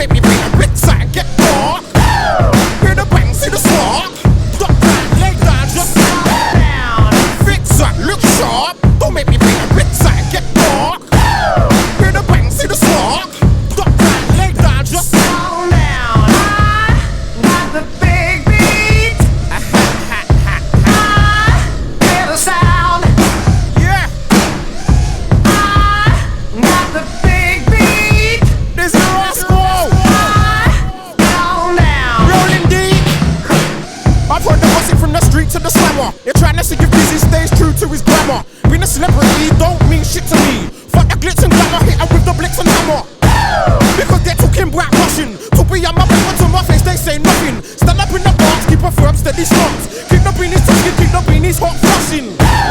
make me feel a bit side, get dark. Hear the bang, see the spark. Duck down, lay down, just calm down. Fix up, look sharp. Don't make me feel a bit side, get dark. Hear the bang, see the spark. Duck down, lay down, just calm down. I got the big beat. I hear the sound. Yeah, I got the big beat. this is Roscoe. Calm down. Rolling deep. I've heard the hustle from the street to the slammer. You're trying to see if busy stays true to his grammar. Being a celebrity don't mean shit to me.